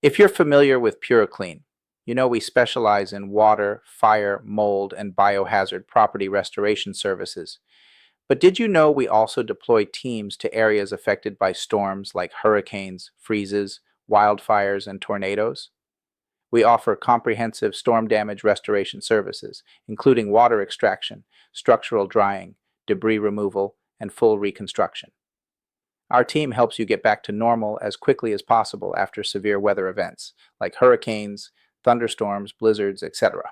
If you're familiar with PuroClean, you know we specialize in water, fire, mold, and biohazard property restoration services. But did you know we also deploy teams to areas affected by storms like hurricanes, freezes, wildfires, and tornadoes? We offer comprehensive storm damage restoration services, including water extraction, structural drying, debris removal, and full reconstruction. Our team helps you get back to normal as quickly as possible after severe weather events like hurricanes, thunderstorms, blizzards, etc.